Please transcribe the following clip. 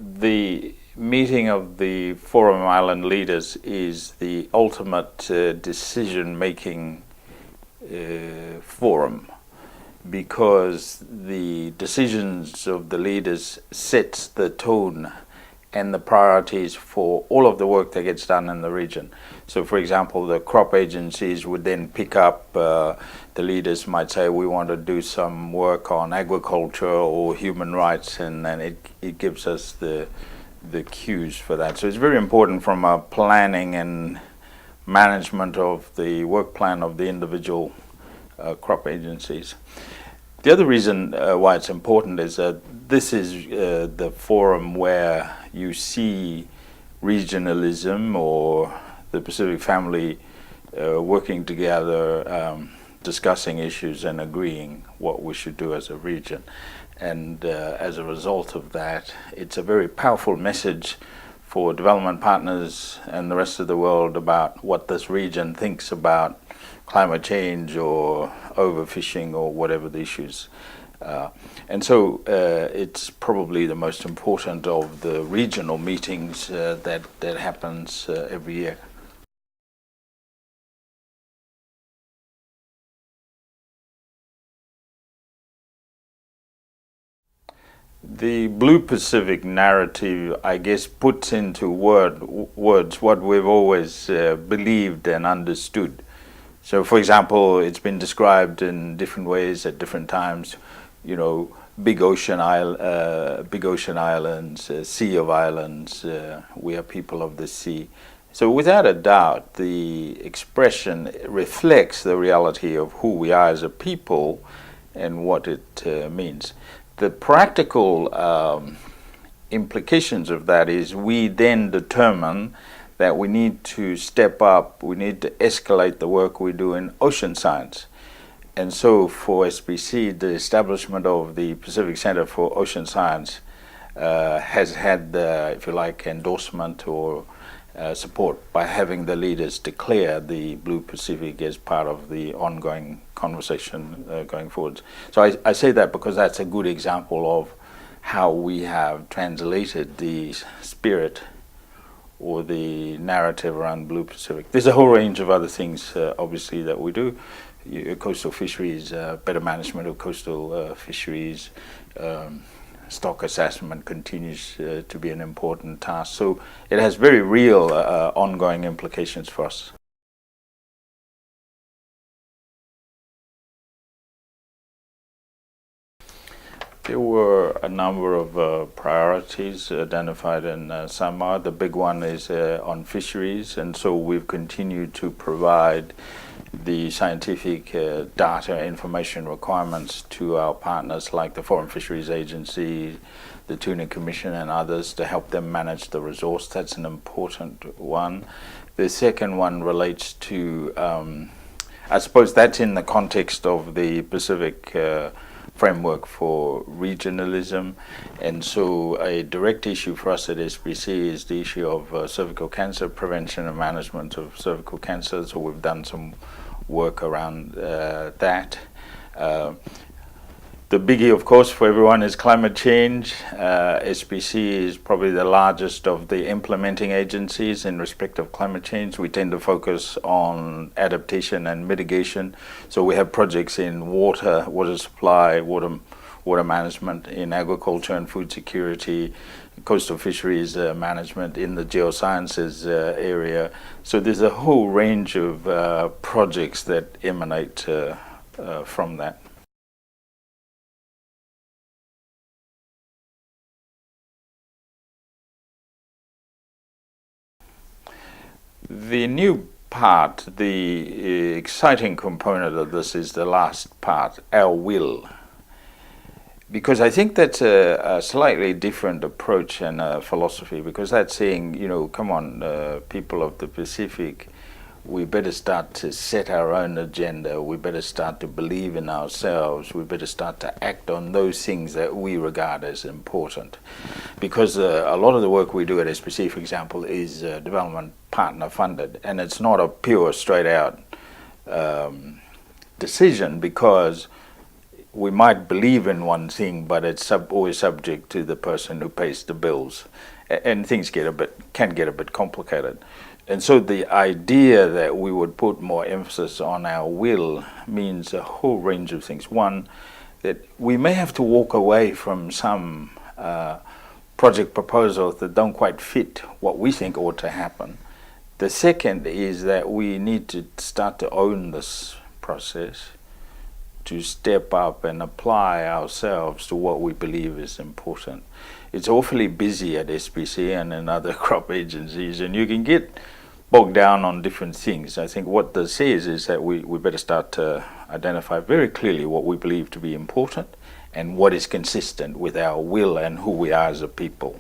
The meeting of the Forum Island leaders is the ultimate decision-making forum, because the decisions of the leaders sets the tone and the priorities for all of the work that gets done in the region. So for example, the crop agencies would then pick up, the leaders might say, we want to do some work on agriculture or human rights, and then it gives us the cues for that. So it's very important from a planning and management of the work plan of the individual crop agencies. The other reason why it's important is that this is the forum where you see regionalism or the Pacific family working together, discussing issues and agreeing what we should do as a region. And as a result of that, it's a very powerful message for development partners and the rest of the world about what this region thinks about climate change or overfishing or whatever the issues. And so it's probably the most important of the regional meetings that happens every year. The Blue Pacific narrative, I guess, puts into words what we've always believed and understood. So, for example, it's been described in different ways at different times. You know, big ocean islands, sea of islands. We are people of the sea. So, without a doubt, the expression reflects the reality of who we are as a people and what it means. The practical implications of that is we then determine that we need to step up, we need to escalate the work we do in ocean science. And so for SPC, the establishment of the Pacific Center for Ocean Science has had the, if you like, endorsement or support by having the leaders declare the Blue Pacific as part of the ongoing conversation going forward. So I say that because that's a good example of how we have translated the spirit or the narrative around Blue Pacific. There's a whole range of other things, obviously, that we do. Coastal fisheries, better management of coastal fisheries, stock assessment continues to be an important task. So it has very real ongoing implications for us. There were a number of priorities identified in Samar. The big one is on fisheries, and so we've continued to provide the scientific data information requirements to our partners like the Foreign Fisheries Agency, the Tuna Commission and others to help them manage the resource. That's an important one. The second one relates to, I suppose that's in the context of the Pacific framework for regionalism, and so a direct issue for us at SPC is the issue of cervical cancer, prevention and management of cervical cancer. So we've done some work around that. The biggie, of course, for everyone is climate change. SPC is probably the largest of the implementing agencies in respect of climate change. We tend to focus on adaptation and mitigation. So we have projects in water supply, water management, in agriculture and food security, coastal fisheries management, in the geosciences area. So there's a whole range of projects that emanate from that. The new part, the exciting component of this is the last part, our will. Because I think that's a slightly different approach and philosophy, because that's saying, you know, come on, people of the Pacific, we better start to set our own agenda, we better start to believe in ourselves, we better start to act on those things that we regard as important. Because a lot of the work we do at SPC, for example, is development partner funded, and it's not a pure straight out decision, because we might believe in one thing, but it's always subject to the person who pays the bills, and things can get a bit complicated. And so the idea that we would put more emphasis on our will means a whole range of things. One, that we may have to walk away from some project proposals that don't quite fit what we think ought to happen. The second is that we need to start to own this process, to step up and apply ourselves to what we believe is important. It's awfully busy at SPC and in other crop agencies, and you can get bogged down on different things. I think what this says is that we better start to identify very clearly what we believe to be important and what is consistent with our will and who we are as a people.